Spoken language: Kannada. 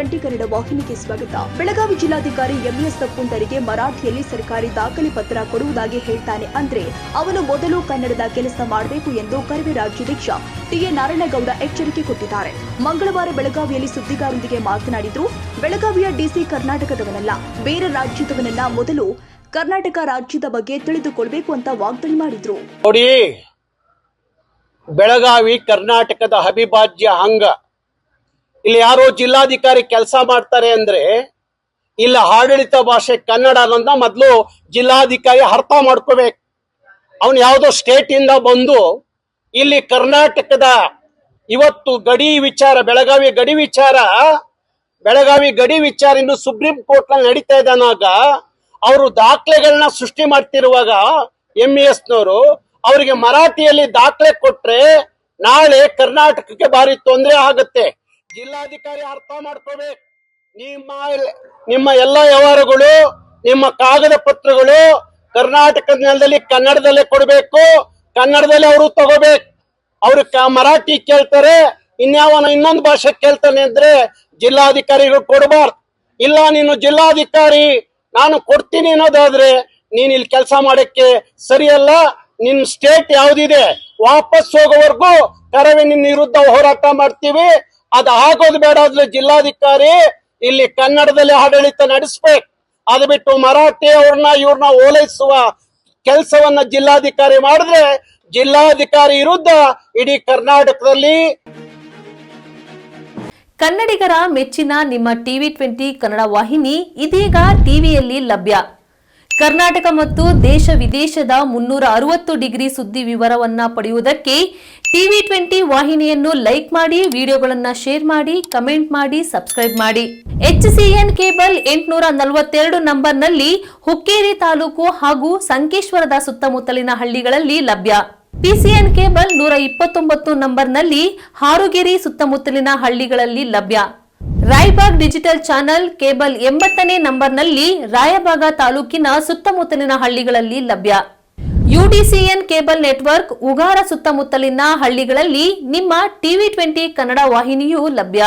TV20 ಕನ್ನಡ ವಾಹಿನಿಗೆ ಸ್ವಾಗತ. ಬೆಳಗಾವಿ ಜಿಲ್ಲಾಧಿಕಾರಿ ಎಂಎಸ್ ಪುಂಡರಿಗೆ ಮರಾಠಿಯಲ್ಲಿ ಸರ್ಕಾರಿ ದಾಖಲೆ ಪತ್ರ ಕೊಡುವುದಾಗಿ ಹೇಳ್ತಾನೆ ಅಂದ್ರೆ ಅವನು ಮೊದಲು ಕನ್ನಡದ ಕೆಲಸ ಮಾಡಬೇಕು ಎಂದು ಕರವೇ ರಾಜ್ಯಾಧ್ಯಕ್ಷ ಟಿ.ಎ. ನಾರಾಯಣಗೌಡ ಎಚ್ಚರಿಕೆ ಕೊಟ್ಟಿದ್ದಾರೆ. ಮಂಗಳವಾರ ಬೆಳಗಾವಿಯಲ್ಲಿ ಸುದ್ದಿಗಾರರೊಂದಿಗೆ ಮಾತನಾಡಿದ್ರು. ಬೆಳಗಾವಿಯ ಡಿಸಿ ಕರ್ನಾಟಕದವನಲ್ಲ, ಬೇರೆ ರಾಜ್ಯದವನಲ್ಲ, ಮೊದಲು ಕರ್ನಾಟಕ ರಾಜ್ಯದ ಬಗ್ಗೆ ತಿಳಿದುಕೊಳ್ಳಬೇಕು ಅಂತ ವಾಗ್ದಾಳಿ ಮಾಡಿದ್ರು. ನೋಡಿ, ಬೆಳಗಾವಿ ಕರ್ನಾಟಕದ ಅವಿಭಾಜ್ಯ ಅಂಗ. ಇಲ್ಲಿ ಯಾರೋ ಜಿಲ್ಲಾಧಿಕಾರಿ ಕೆಲಸ ಮಾಡ್ತಾರೆ ಅಂದ್ರೆ ಇಲ್ಲ ಆಡಳಿತ ಭಾಷೆ ಕನ್ನಡ ಅನ್ನೋದನ್ನ ಮೊದಲು ಜಿಲ್ಲಾಧಿಕಾರಿ ಅರ್ಥ ಮಾಡ್ಕೋಬೇಕು. ಅವನು ಯಾವುದೋ ಸ್ಟೇಟ್ ಇಂದ ಬಂದು ಇಲ್ಲಿ ಕರ್ನಾಟಕದ ಇವತ್ತು ಗಡಿ ವಿಚಾರ, ಬೆಳಗಾವಿ ಗಡಿ ವಿಚಾರ ಇನ್ನು ಸುಪ್ರೀಂ ಕೋರ್ಟ್ ನಲ್ಲಿ ನಡೀತಾ ಇದೆ ಅನ್ನೋವಾಗ ಅವರು ದಾಖಲೆಗಳನ್ನ ಸೃಷ್ಟಿ ಮಾಡ್ತಿರುವಾಗ ಎಂಇಎಸ್ ನವರು ಅವರಿಗೆ ಮರಾಠಿಯಲ್ಲಿ ದಾಖಲೆ ಕೊಟ್ರೆ ನಾಳೆ ಕರ್ನಾಟಕಕ್ಕೆ ಭಾರಿ ತೊಂದರೆ ಆಗುತ್ತೆ. ಜಿಲ್ಲಾಧಿಕಾರಿ ಅರ್ಥ ಮಾಡ್ಕೋಬೇಕು. ನಿಮ್ಮ ಎಲ್ಲ ವ್ಯವಹಾರಗಳು, ನಿಮ್ಮ ಕಾಗದ ಪತ್ರಗಳು ಕರ್ನಾಟಕದ ನೆಲದಲ್ಲಿ ಕನ್ನಡದಲ್ಲೇ ಕೊಡಬೇಕು. ಕನ್ನಡದಲ್ಲಿ ಅವರು ತಗೋಬೇಕು. ಅವರು ಮರಾಠಿ ಕೇಳ್ತಾರೆ, ಇನ್ನೊಂದು ಭಾಷೆ ಕೇಳ್ತಾನೆ ಅಂದ್ರೆ ಜಿಲ್ಲಾಧಿಕಾರಿಗಳು ಕೊಡಬಾರ್ದು. ಇಲ್ಲ, ನೀನು ಜಿಲ್ಲಾಧಿಕಾರಿ ನಾನು ಕೊಡ್ತೀನಿ ಅನ್ನೋದಾದ್ರೆ ನೀನ್ ಇಲ್ಲಿ ಕೆಲಸ ಮಾಡಕ್ಕೆ ಸರಿಯಲ್ಲ. ನಿನ್ ಸ್ಟೇಟ್ ಯಾವ್ದಿದೆ ವಾಪಸ್ ಹೋಗೋವರೆಗೂ ಕರವೇ ನಿನ್ನ ವಿರುದ್ಧ ಹೋರಾಟ ಮಾಡ್ತೀವಿ. ಅದು ಆಗೋದು ಬೇಡ. ಆದ್ರೆ ಜಿಲ್ಲಾಧಿಕಾರಿ ಇಲ್ಲಿ ಕನ್ನಡದಲ್ಲಿ ಆಡಳಿತ ನಡೆಸ್ಬೇಕು. ಅದು ಬಿಟ್ಟು ಮರಾಠಿ ಇವ್ರನ್ನ ಓಲೈಸುವ ಕೆಲಸವನ್ನ ಜಿಲ್ಲಾಧಿಕಾರಿ ಮಾಡಿದ್ರೆ ಜಿಲ್ಲಾಧಿಕಾರಿ ವಿರುದ್ಧ ಇಡೀ ಕರ್ನಾಟಕದಲ್ಲಿ. ಕನ್ನಡಿಗರ ಮೆಚ್ಚಿನ ನಿಮ್ಮ TV20 ಕನ್ನಡ ವಾಹಿನಿ ಇದೀಗ ಟಿವಿಯಲ್ಲಿ ಲಭ್ಯ. ಕರ್ನಾಟಕ ಮತ್ತು ದೇಶ ವಿದೇಶದ 360 ಡಿಗ್ರಿ ಸುದ್ದಿ ವಿವರವನ್ನ ಪಡೆಯುವುದಕ್ಕೆ TV20 ವಾಹಿನಿಯನ್ನು ಲೈಕ್ ಮಾಡಿ, ವಿಡಿಯೋಗಳನ್ನು ಶೇರ್ ಮಾಡಿ, ಕಮೆಂಟ್ ಮಾಡಿ, ಸಬ್ಸ್ಕ್ರೈಬ್ ಮಾಡಿ. HCN ಕೇಬಲ್ 842 ನಂಬರ್ನಲ್ಲಿ ಹುಕ್ಕೇರಿ ತಾಲೂಕು ಹಾಗೂ ಸಂಕೇಶ್ವರದ ಸುತ್ತಮುತ್ತಲಿನ ಹಳ್ಳಿಗಳಲ್ಲಿ ಲಭ್ಯ. PCN ಕೇಬಲ್ 129 ನಂಬರ್ನಲ್ಲಿ ಹಾರುಗೆರೆ ಸುತ್ತಮುತ್ತಲಿನ ಹಳ್ಳಿಗಳಲ್ಲಿ ಲಭ್ಯ. ರಾಯಬಾಗ್ ಡಿಜಿಟಲ್ ಚಾನೆಲ್ ಕೇಬಲ್ 80ನೇ ನಂಬರ್ನಲ್ಲಿ ರಾಯಬಾಗ ತಾಲೂಕಿನ ಸುತ್ತಮುತ್ತಲಿನ ಹಳ್ಳಿಗಳಲ್ಲಿ ಲಭ್ಯ. UDCN ಕೇಬಲ್ ನೆಟ್ವರ್ಕ್ ಉಗಾರ ಸುತ್ತಮುತ್ತಲಿನ ಹಳ್ಳಿಗಳಲ್ಲಿ ನಿಮ್ಮ TV20 ಕನ್ನಡ ವಾಹಿನಿಯೂ ಲಭ್ಯ.